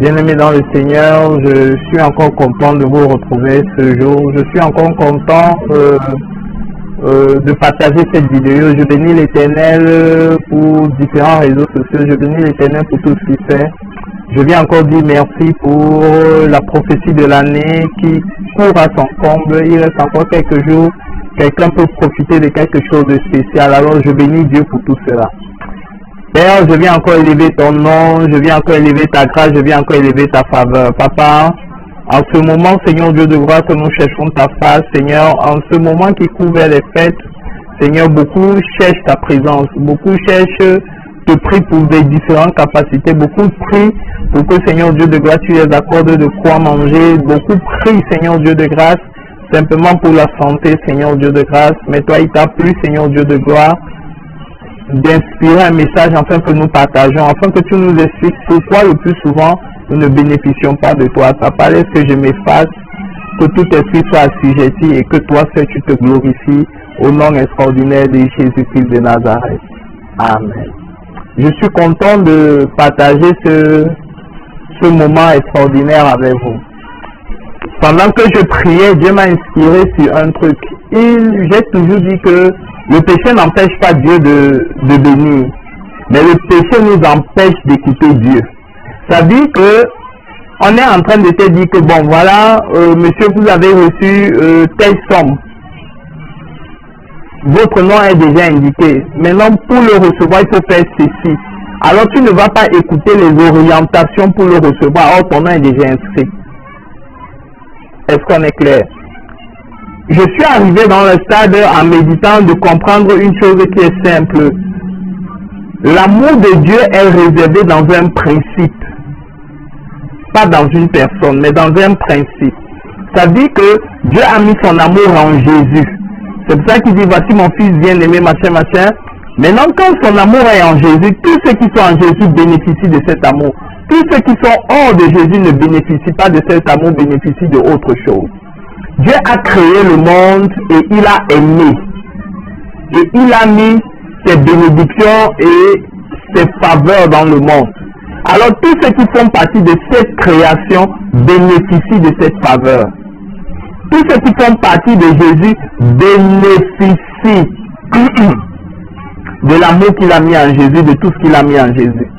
Bien-aimés dans le Seigneur, je suis encore content de vous retrouver ce jour. Je suis encore content de partager cette vidéo. Je bénis l'Éternel pour différents réseaux sociaux. Je bénis l'Éternel pour tout ce qu'il fait. Je viens encore dire merci pour la prophétie de l'année qui court à son comble. Il reste encore quelques jours. Quelqu'un peut profiter de quelque chose de spécial. Alors je bénis Dieu pour tout cela. Père, je viens encore élever ton nom, je viens encore élever ta grâce, je viens encore élever ta faveur. Papa, en ce moment, Seigneur Dieu de gloire, que nous cherchons ta face, Seigneur, en ce moment qui couvre les fêtes, Seigneur, beaucoup cherchent ta présence, beaucoup cherchent te prient pour des différentes capacités, beaucoup prient pour que, Seigneur Dieu de grâce, tu les accordes de quoi manger, beaucoup prient, Seigneur Dieu de grâce, simplement pour la santé, Seigneur Dieu de grâce, mais toi, il t'a plu, Seigneur Dieu de gloire, d'inspirer un message afin que nous partageons, afin que tu nous expliques pourquoi le plus souvent nous ne bénéficions pas de toi. Papa, laisse que je m'efface, que tout esprit soit assujetti et que toi seul tu te glorifies au nom extraordinaire de Jésus-Christ de Nazareth. Amen. Je suis content de partager ce moment extraordinaire avec vous. Pendant que je priais, Dieu m'a inspiré sur un truc. J'ai toujours dit que le péché n'empêche pas Dieu de bénir, mais le péché nous empêche d'écouter Dieu. Ça dit que on est en train de te dire que bon voilà, monsieur, vous avez reçu telle somme. Votre nom est déjà indiqué. Maintenant, pour le recevoir, il faut faire ceci. Alors tu ne vas pas écouter les orientations pour le recevoir. Or, ton nom est déjà inscrit. Est-ce qu'on est clair? Je suis arrivé dans le stade en méditant de comprendre une chose qui est simple. L'amour de Dieu est réservé dans un principe. Pas dans une personne, mais dans un principe. Ça dit que Dieu a mis son amour en Jésus. C'est pour ça qu'il dit, voici mon fils bien-aimé, machin, machin. Maintenant, quand son amour est en Jésus, tous ceux qui sont en Jésus bénéficient de cet amour. Tous ceux qui sont hors de Jésus ne bénéficient pas de cet amour, bénéficient de autre chose. Dieu a créé le monde et il a aimé. Et il a mis ses bénédictions et ses faveurs dans le monde. Alors tous ceux qui font partie de cette création bénéficient de cette faveur. Tous ceux qui font partie de Jésus bénéficient de l'amour qu'il a mis en Jésus, de tout ce qu'il a mis en Jésus.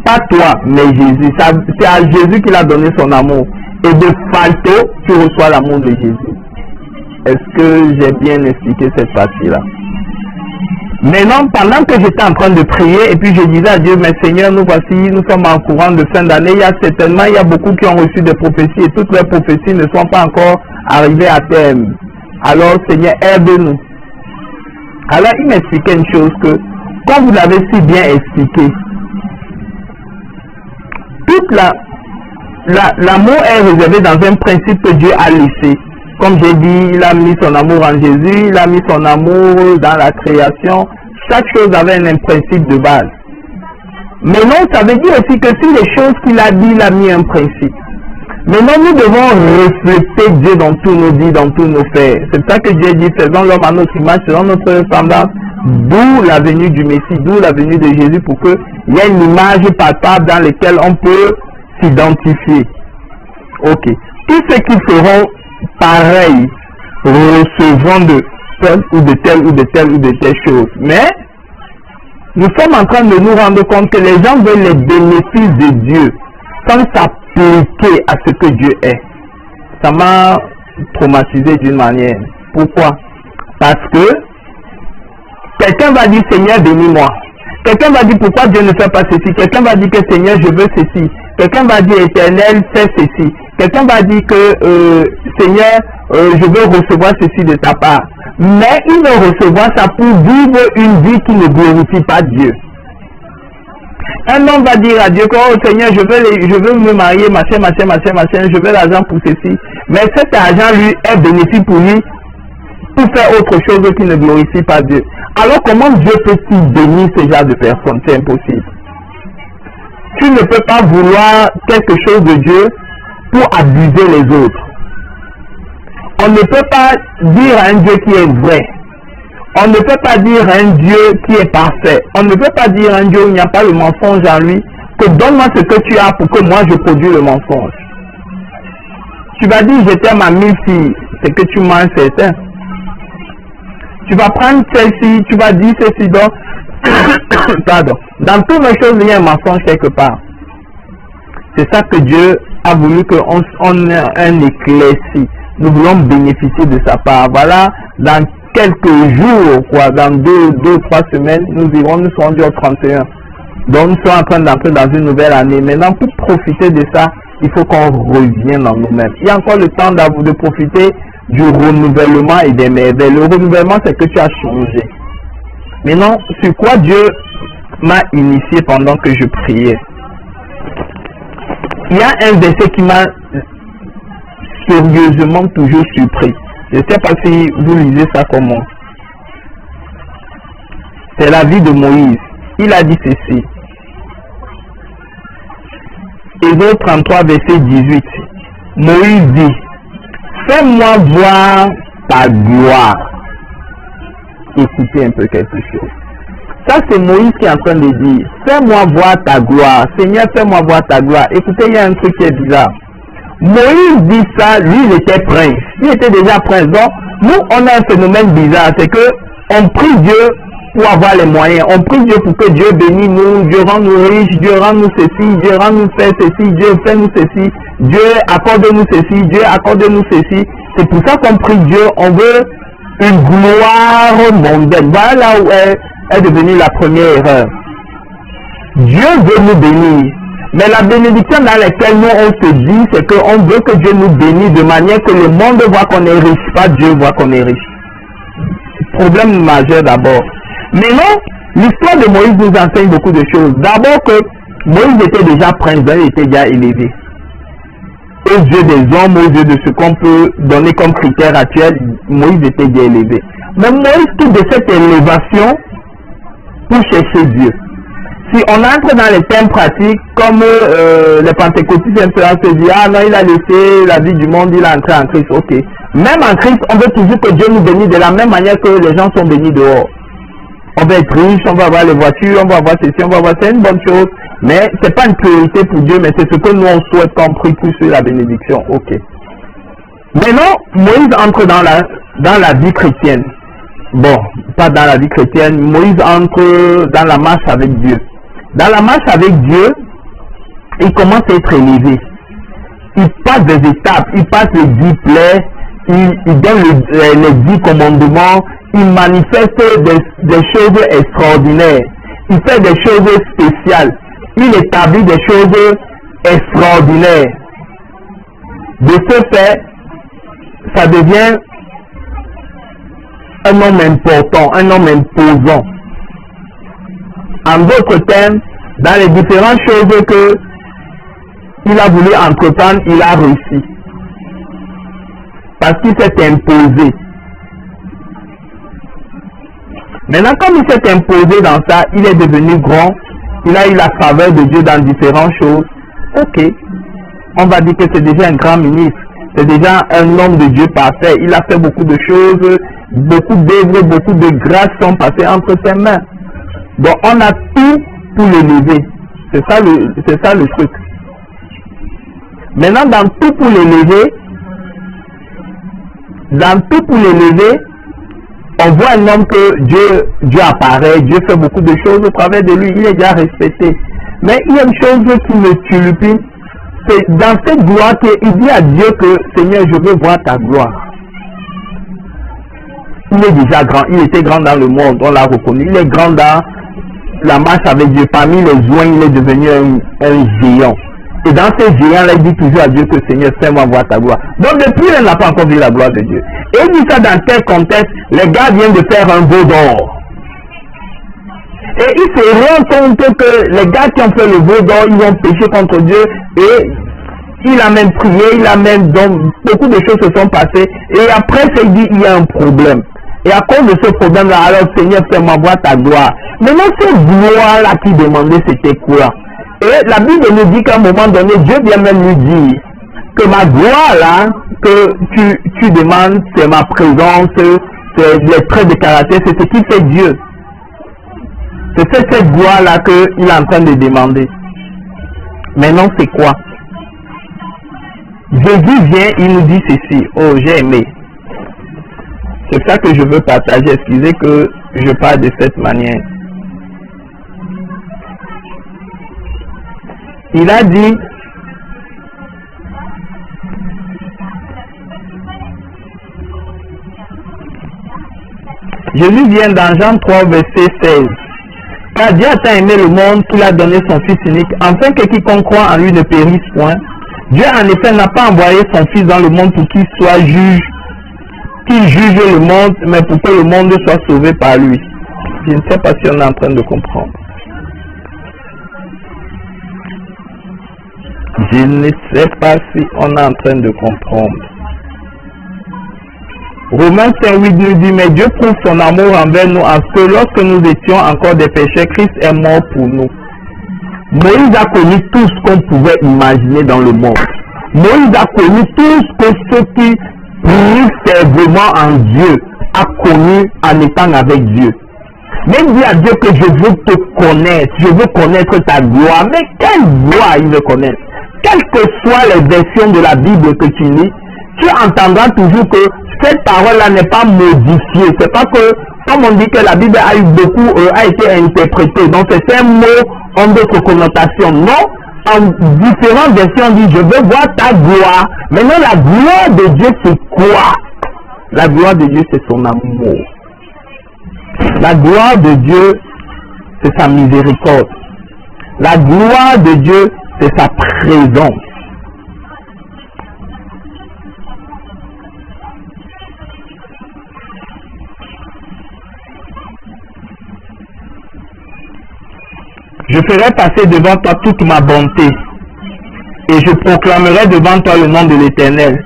Pas toi, mais Jésus. C'est à Jésus qu'il a donné son amour. Et de facto, tu reçois l'amour de Jésus. Est-ce que j'ai bien expliqué cette partie-là? Maintenant, pendant que j'étais en train de prier, et puis je disais à Dieu, mais Seigneur, nous voici, nous sommes en courant de fin d'année, il y a beaucoup qui ont reçu des prophéties, et toutes les prophéties ne sont pas encore arrivées à terme. Alors, Seigneur, aide-nous. Alors, il m'expliquait une chose que, comme vous l'avez si bien expliqué, toute l'amour est réservé dans un principe que Dieu a laissé. Comme j'ai dit, il a mis son amour en Jésus, il a mis son amour dans la création. Chaque chose avait un principe de base. Mais non, ça veut dire aussi que si les choses qu'il a dit, il a mis un principe. Maintenant, nous devons refléter Dieu dans tous nos dits, dans tous nos faits. C'est ça que Dieu dit, faisons l'homme à notre image, selon notre ressemblance. D'où la venue du Messie, d'où la venue de Jésus, pour qu'il y ait une image palpable dans laquelle on peut s'identifier. Ok. Tous ceux qui feront pareil recevront de telle ou de telle ou de telle ou de telle chose. Mais nous sommes en train de nous rendre compte que les gens veulent les bénéfices de Dieu sans s'appliquer à ce que Dieu est. Ça m'a traumatisé d'une manière. Pourquoi? Parce que quelqu'un va dire Seigneur bénis-moi. Quelqu'un va dire pourquoi Dieu ne fait pas ceci. Quelqu'un va dire que Seigneur je veux ceci. Quelqu'un va dire Éternel fais ceci. Quelqu'un va dire que Seigneur je veux recevoir ceci de ta part. Mais il veut recevoir ça pour vivre une vie qui ne glorifie pas Dieu. Un homme va dire à Dieu que oh Seigneur je veux me marier, machin, je veux l'argent pour ceci. Mais cet argent lui est bénéfique pour lui pour faire autre chose qui ne glorifie pas Dieu. Alors comment Dieu peut-il bénir ce genre de personnes? C'est impossible. Tu ne peux pas vouloir quelque chose de Dieu pour abuser les autres. On ne peut pas dire à un Dieu qui est vrai. On ne peut pas dire à un Dieu qui est parfait. On ne peut pas dire à un Dieu où il n'y a pas le mensonge en lui que donne-moi ce que tu as pour que moi je produise le mensonge. Tu vas dire je t'aime à 1000 filles, c'est que tu mens certain. Tu vas prendre celle-ci, tu vas dire ceci, donc, pardon. Dans toutes les choses, il y a un mensonge quelque part. C'est ça que Dieu a voulu qu'on ait un éclairci. Nous voulons bénéficier de sa part. Voilà, dans quelques jours, quoi, dans 2-3 semaines, nous serons du 31. Donc nous sommes en train d'entrer dans une nouvelle année. Maintenant, pour profiter de ça, il faut qu'on revienne en nous-mêmes. Il y a encore le temps de profiter du renouvellement et des merveilles. Le renouvellement, c'est que tu as changé. Maintenant, sur quoi Dieu m'a initié pendant que je priais? Il y a un verset qui m'a sérieusement toujours surpris. Je ne sais pas si vous lisez ça comment. C'est la vie de Moïse. Il a dit ceci. Exode 33, verset 18. Moïse dit, fais-moi voir ta gloire. Écoutez un peu quelque chose. Ça, c'est Moïse qui est en train de dire, fais-moi voir ta gloire. Seigneur, fais-moi voir ta gloire. Écoutez, il y a un truc qui est bizarre. Moïse dit ça, lui, il était prince. Il était déjà prince. Donc, nous, on a un phénomène bizarre. C'est que on prie Dieu pour avoir les moyens. On prie Dieu pour que Dieu bénisse nous, Dieu rend nous riches, Dieu rend nous ceci, Dieu rend nous fait ceci, Dieu fait nous ceci, Dieu accorde-nous ceci, Dieu accorde-nous ceci. C'est pour ça qu'on prie Dieu. On veut une gloire mondaine. Voilà là où est devenue la première erreur. Dieu veut nous bénir. Mais la bénédiction dans laquelle nous on se dit, c'est qu'on veut que Dieu nous bénisse de manière que le monde voit qu'on est riche, pas Dieu voit qu'on est riche. Problème majeur d'abord. Maintenant, l'histoire de Moïse nous enseigne beaucoup de choses. D'abord que Moïse était déjà prince, il était déjà élevé. Aux yeux des hommes, aux yeux de ce qu'on peut donner comme critère actuel, Moïse était déjà élevé. Mais Moïse quitte de cette élévation pour chercher Dieu. Si on entre dans les thèmes pratiques, comme les pentecôtistes se disent, ah non, il a laissé la vie du monde, il est entré en Christ, ok. Même en Christ, on veut toujours que Dieu nous bénisse de la même manière que les gens sont bénis dehors. On va être riche, on va avoir les voitures, on va avoir ceci, on va avoir, c'est une bonne chose, mais c'est pas une priorité pour Dieu, mais c'est ce que nous on souhaite qu'on prie plus sur la bénédiction, ok. Maintenant, Moïse entre dans la vie chrétienne. Bon, pas dans la vie chrétienne, Moïse entre dans la marche avec Dieu. Dans la marche avec Dieu, il commence à être élevé. Il passe des étapes, il passe les 10 plaies, il donne les 10 commandements, il manifeste des choses extraordinaires. Il fait des choses spéciales. Il établit des choses extraordinaires. De ce fait, ça devient un homme important, un homme imposant. En d'autres termes, dans les différentes choses que il a voulu entreprendre, il a réussi. Parce qu'il s'est imposé. Maintenant, comme il s'est imposé dans ça, il est devenu grand, il a eu la faveur de Dieu dans différentes choses. Ok, on va dire que c'est déjà un grand ministre, c'est déjà un homme de Dieu parfait. Il a fait beaucoup de choses, beaucoup d'œuvres, beaucoup de grâces sont passées entre ses mains. Donc on a tout pour l'élever. C'est ça le truc. Maintenant, dans tout pour l'élever, on voit un homme que Dieu apparaît, Dieu fait beaucoup de choses au travers de lui, il est déjà respecté. Mais il y a une chose qui me turlupine, c'est dans cette gloire qu'il dit à Dieu que Seigneur, je veux voir ta gloire. Il est déjà grand, il était grand dans le monde, on l'a reconnu, il est grand dans la marche avec Dieu. Parmi les joints, il est devenu un géant. Et dans ces géants-là, il dit toujours à Dieu que Seigneur, fais-moi voir ta gloire. Donc depuis, il n'a pas encore vu la gloire de Dieu. Et il dit ça dans quel contexte? Les gars viennent de faire un veau d'or. Et il se rend compte que les gars qui ont fait le veau d'or, ils ont péché contre Dieu. Et il a même prié, il a même... Donc, beaucoup de choses se sont passées. Et après, il dit, il y a un problème. Et à cause de ce problème-là, alors Seigneur, fais-moi voir ta gloire. Maintenant, cette gloire-là qui demandait, c'était quoi? Et la Bible nous dit qu'à un moment donné, Dieu vient même nous dire que ma gloire là, que tu demandes, c'est ma présence, c'est les traits de caractère, c'est ce qui fait Dieu. C'est cette gloire là qu'il est en train de demander. Maintenant, c'est quoi? Jésus vient, il nous dit ceci. Oh, j'ai aimé. C'est ça que je veux partager. Excusez que je parle de cette manière. Il a dit, Jésus vient dans Jean 3, verset 16. Car Dieu a tant aimé le monde qu'il a donné son Fils unique, afin que quiconque croit en lui ne périsse point. Dieu en effet n'a pas envoyé son Fils dans le monde pour qu'il soit juge, qu'il juge le monde, mais pour que le monde soit sauvé par lui. Je ne sais pas si on est en train de comprendre. Je ne sais pas si on est en train de comprendre. Romains 5:8 nous dit, mais Dieu prouve son amour envers nous en ce que lorsque nous étions encore des pécheurs, Christ est mort pour nous. Moïse a connu tout ce qu'on pouvait imaginer dans le monde. Moïse a connu tout ce que ceux qui prient fervement en Dieu a connu en étant avec Dieu. Même dit à Dieu que je veux te connaître, je veux connaître ta gloire. Mais quelle gloire il veut connaître? Quelles que soient les versions de la Bible que tu lis, tu entendras toujours que cette parole-là n'est pas modifiée. C'est pas que, comme on dit que la Bible a eu beaucoup, a été interprétée. Donc ces mots ont d'autres connotations. Non, en différentes versions, on dit je veux voir ta gloire. Maintenant, la gloire de Dieu, c'est quoi? La gloire de Dieu, c'est son amour. La gloire de Dieu, c'est sa miséricorde. La gloire de Dieu, c'est sa présence. Je ferai passer devant toi toute ma bonté et je proclamerai devant toi le nom de l'Éternel.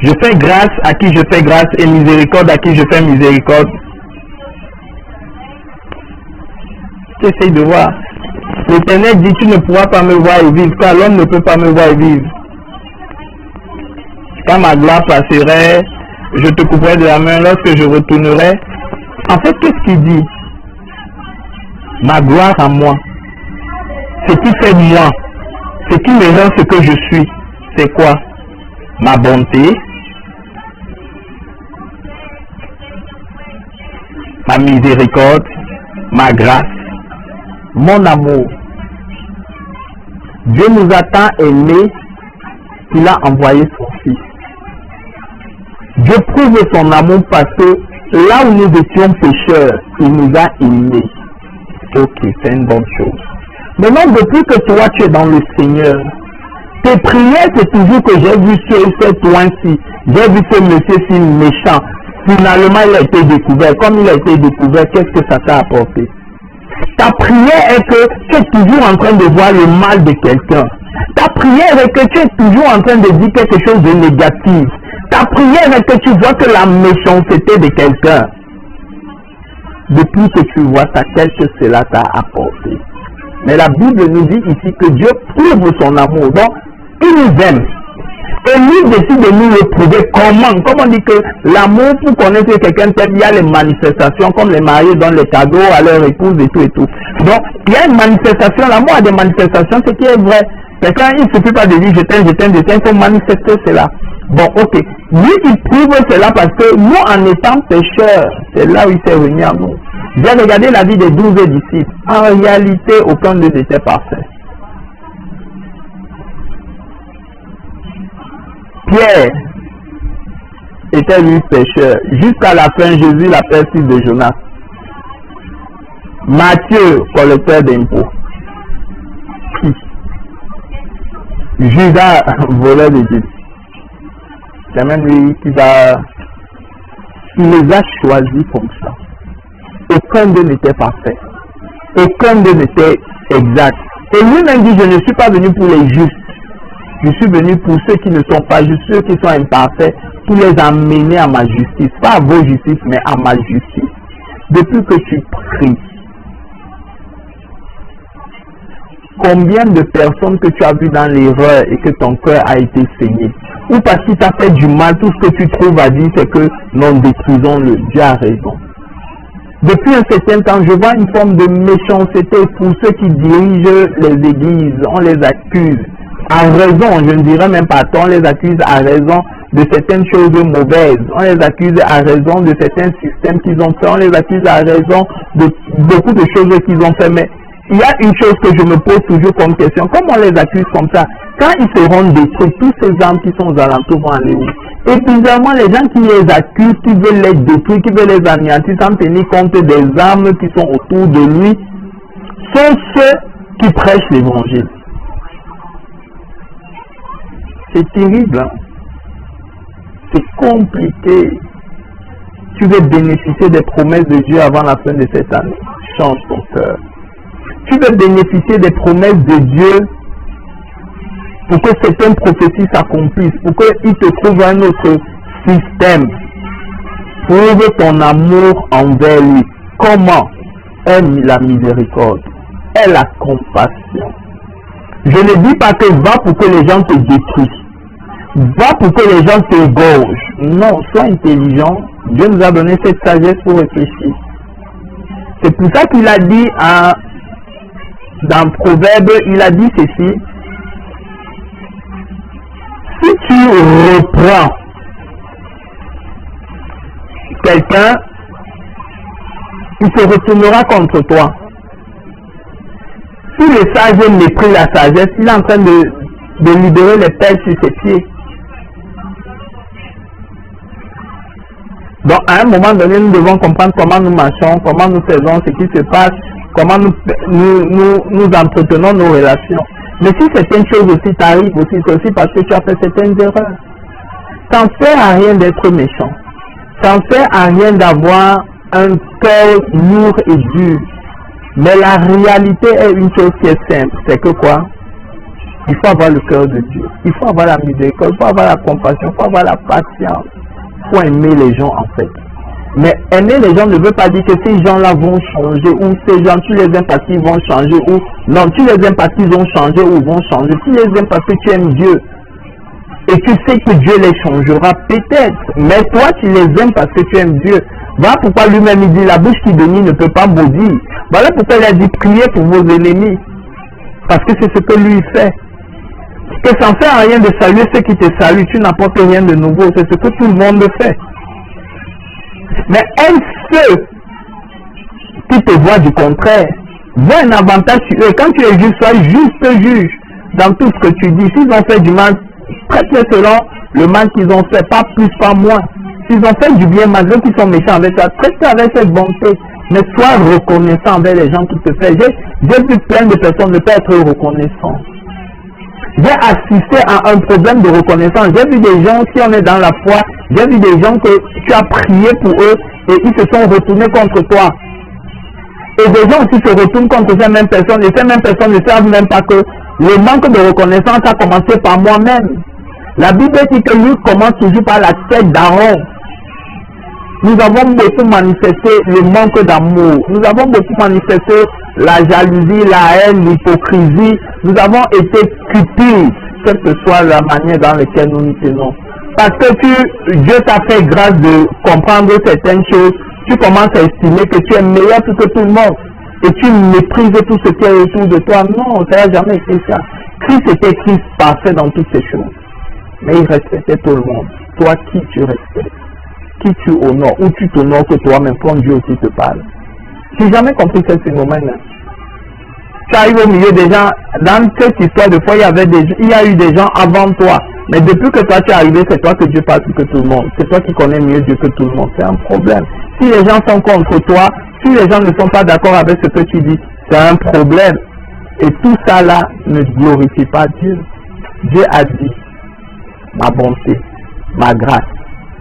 Je fais grâce à qui je fais grâce et miséricorde à qui je fais miséricorde. Tu essayes de voir. L'Éternel dit, tu ne pourras pas me voir et vivre, car l'homme ne peut pas me voir et vivre. Quand ma gloire passerait, je te couperai de la main lorsque je retournerai. En fait, qu'est-ce qu'il dit? Ma gloire à moi. Ce qui fait de moi, ce qui me rend ce que je suis, c'est quoi? Ma bonté, ma miséricorde, ma grâce, mon amour. Dieu nous a tant aimés qu'il a envoyé son Fils. Dieu prouve son amour parce que là où nous étions pécheurs, il nous a aimés. Ok, c'est une bonne chose. Maintenant, depuis que toi tu es dans le Seigneur, tes prières c'est toujours que j'ai vu cet oin-ci, j'ai vu ce monsieur-ci méchant. Finalement, il a été découvert. Comme il a été découvert, qu'est-ce que ça t'a apporté? Ta prière est que tu es toujours en train de voir le mal de quelqu'un. Ta prière est que tu es toujours en train de dire quelque chose de négatif. Ta prière est que tu vois que la méchanceté de quelqu'un. Depuis que tu vois ça, qu'est-ce que cela t'a apporté? Mais la Bible nous dit ici que Dieu prouve son amour. Donc, il nous aime. Et lui décide de nous le prouver. Comment? Comme on dit que l'amour, pour connaître quelqu'un, il y a les manifestations, comme les mariés donnent les cadeaux à leur épouse et tout et tout. Donc, il y a une manifestation. L'amour a des manifestations, ce qui est vrai. Quelqu'un, il ne suffit pas de dire je t'aime, il faut manifester cela. Bon, ok. Lui, il prouve cela parce que nous, en étant pécheurs, c'est là où il s'est venu à nous. J'ai regardé la vie des 12 disciples. En réalité, aucun d'eux n'était parfait. Pierre était lui pécheur. Jusqu'à la fin, Jésus l'appelle fils de Jonas. Matthieu, collecteur d'impôts. Judas, voleur d'Égypte. C'est même lui qui va... Il les a choisis comme ça. Aucun d'eux n'était parfait. Aucun d'eux n'était exact. Et lui-même dit, je ne suis pas venu pour les justes. Je suis venu pour ceux qui ne sont pas justes, ceux qui sont imparfaits, pour les amener à ma justice. Pas à vos justices, mais à ma justice. Depuis que tu pries, combien de personnes que tu as vues dans l'erreur et que ton cœur a été saigné? Ou parce qu'il t'a fait du mal, tout ce que tu trouves à dire, c'est que non, détruisons-le. Dieu a raison. Depuis un certain temps, je vois une forme de méchanceté pour ceux qui dirigent les églises. On les accuse. à raison, je ne dirais même pas tort, on les accuse à raison de certaines choses mauvaises, on les accuse à raison de certains systèmes qu'ils ont fait, on les accuse à raison de beaucoup de choses qu'ils ont fait, mais il y a une chose que je me pose toujours comme question, comment on les accuse comme ça? Quand ils seront détruits, tous ces armes qui sont aux alentours vont aller où? Et bizarrement, les gens qui les accusent, qui veulent les détruire, qui veulent les anéantir sans tenir compte des armes qui sont autour de lui, sont ceux qui prêchent l'évangile. C'est terrible, hein? C'est compliqué. Tu veux bénéficier des promesses de Dieu avant la fin de cette année. Change ton cœur. Tu veux bénéficier des promesses de Dieu pour que certaines prophéties s'accomplissent, pour qu'il te trouve un autre système. Prouve ton amour envers lui. Comment? Aime la miséricorde. Aie la compassion. Je ne dis pas que va pour que les gens te détruisent. Va pour que les gens t'égorgent. Non, sois intelligent. Dieu nous a donné cette sagesse pour réfléchir. C'est pour ça qu'il a dit dans Proverbe, il a dit ceci. Si tu reprends quelqu'un, il se retournera contre toi. Si le sage méprise la sagesse, il est en train de libérer les pelles sur ses pieds. Donc, à un moment donné, nous devons comprendre comment nous marchons, comment nous faisons, ce qui se passe, comment nous entretenons nos relations. Mais si certaines choses aussi t'arrivent aussi, c'est aussi parce que tu as fait certaines erreurs. Ça ne sert à rien d'être méchant. Ça ne sert à rien d'avoir un cœur lourd et dur. Mais la réalité est une chose qui est simple, c'est que quoi? Il faut avoir le cœur de Dieu. Il faut avoir la miséricorde, il faut avoir la compassion, il faut avoir la patience. Il faut aimer les gens en fait. Mais aimer les gens ne veut pas dire que ces gens-là vont changer, ou ces gens, tu les aimes parce qu'ils vont changer, ou non, tu les aimes parce qu'ils vont changer ou vont changer. Tu les aimes parce que tu aimes Dieu. Et tu sais que Dieu les changera peut-être. Mais toi, tu les aimes parce que tu aimes Dieu. Voilà pourquoi lui-même il dit, la bouche qui bénit ne peut pas maudire. Voilà pourquoi il a dit, priez pour vos ennemis. Parce que c'est ce que lui fait. Que ça ne fait rien de saluer ceux qui te saluent. Tu n'apportes rien de nouveau. C'est ce que tout le monde fait. Mais ceux qui te voient du contraire, voient un avantage sur eux. Quand tu es juge, sois juste juge dans tout ce que tu dis. S'ils ont fait du mal, traite-les selon le mal qu'ils ont fait, pas plus, pas moins. S'ils ont fait du bien, malgré qu'ils sont méchants avec toi, traite-les avec cette bonté. Mais sois reconnaissant envers les gens qui te font. J'ai vu plein de personnes ne pas être reconnaissants. J'ai assisté à un problème de reconnaissance. J'ai vu des gens, si on est dans la foi, j'ai vu des gens que tu as prié pour eux et ils se sont retournés contre toi. Et des gens aussi se retournent contre ces mêmes personnes et ces mêmes personnes ne savent même pas que le manque de reconnaissance a commencé par moi-même. La Bible dit que lui commence toujours par la tête d'Aaron. Nous avons beaucoup manifesté le manque d'amour. Nous avons beaucoup manifesté la jalousie, la haine, l'hypocrisie. Nous avons été cupides, quelle que soit la manière dans laquelle nous nous tenons. Parce que Dieu t'a fait grâce de comprendre certaines choses. Tu commences à estimer que tu es meilleur que tout le monde. Et tu méprises tout ce qui est autour de toi. Non, ça n'a jamais été ça. Christ était Christ parfait dans toutes ces choses. Mais il respectait tout le monde. Toi, qui tu respectes? Qui tu honores, ou tu t'honores que toi-même, quand Dieu aussi te parle. Je n'ai jamais compris ce phénomène. Tu arrives au milieu des gens, dans cette histoire de foi, il y a eu des gens avant toi. Mais depuis que toi tu es arrivé, c'est toi que Dieu parle plus que tout le monde. C'est toi qui connais mieux Dieu que tout le monde. C'est un problème. Si les gens sont contre toi, si les gens ne sont pas d'accord avec ce que tu dis, c'est un problème. Et tout ça là ne glorifie pas Dieu. Dieu a dit, ma bonté, ma grâce,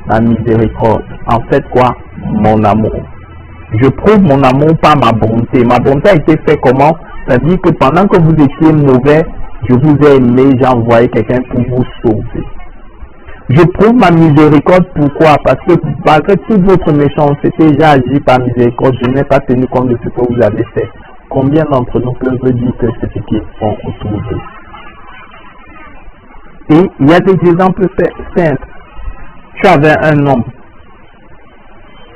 ma miséricorde. En fait quoi? Mon amour. Je prouve mon amour par ma bonté. Ma bonté a été faite comment? C'est-à-dire que pendant que vous étiez mauvais, je vous ai aimé, j'ai envoyé quelqu'un pour vous sauver. Je prouve ma miséricorde, pourquoi? Parce que malgré toute votre méchanceté, j'ai agi par miséricorde, je n'ai pas tenu compte de ce que vous avez fait. Combien d'entre nous peuvent dire que c'est ce qu'ils font autour d'eux? Et il y a des exemples simples. Tu avais un homme,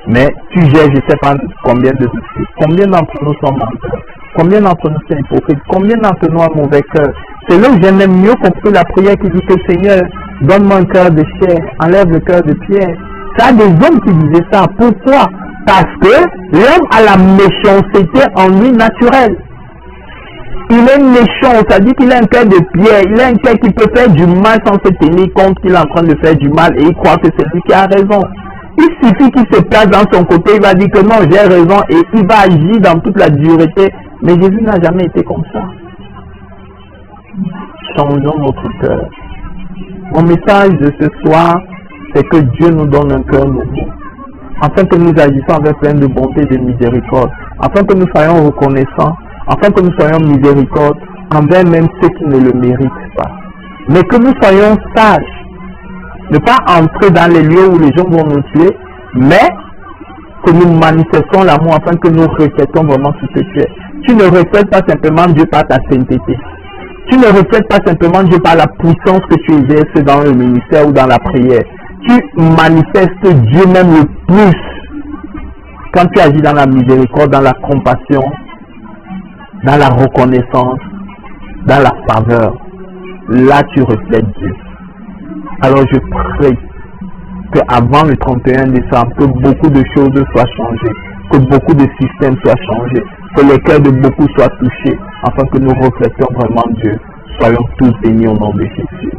mais tu gères je ne sais pas combien de dossiers. Combien d'entre nous sont menteurs? Combien d'entre nous sont hypocrites? Combien d'entre nous ont un mauvais cœur? C'est là où j'ai même mieux compris la prière qui dit que Seigneur, donne-moi un cœur de chair, enlève le cœur de pierre. Ça a des hommes qui disaient ça. Pourquoi? Parce que l'homme a la méchanceté en lui naturelle. Il est méchant, ça dit qu'il a un cœur de pierre, il a un cœur qui peut faire du mal sans se tenir compte qu'il est en train de faire du mal et il croit que c'est lui qui a raison. Il suffit qu'il se place dans son côté, il va dire que non, j'ai raison et il va agir dans toute la dureté. Mais Jésus n'a jamais été comme ça. Changeons notre cœur. Mon message de ce soir, c'est que Dieu nous donne un cœur nouveau, afin que nous agissions avec plein de bonté et de miséricorde, afin que nous soyons reconnaissants, afin que nous soyons miséricordes envers même ceux qui ne le méritent pas. Mais que nous soyons sages, ne pas entrer dans les lieux où les gens vont nous tuer, mais que nous manifestons l'amour afin que nous reflétons vraiment ce que tu es. Tu ne reflètes pas simplement Dieu par ta sainteté. Tu ne reflètes pas simplement Dieu par la puissance que tu exerces dans le ministère ou dans la prière. Tu manifestes Dieu même le plus quand tu agis dans la miséricorde, dans la compassion, dans la reconnaissance, dans la faveur. Là, tu reflètes Dieu. Alors je prie qu'avant le 31 décembre, que beaucoup de choses soient changées, que beaucoup de systèmes soient changés, que les cœurs de beaucoup soient touchés, afin que nous reflétions vraiment Dieu. Soyons tous bénis au nom de Jésus.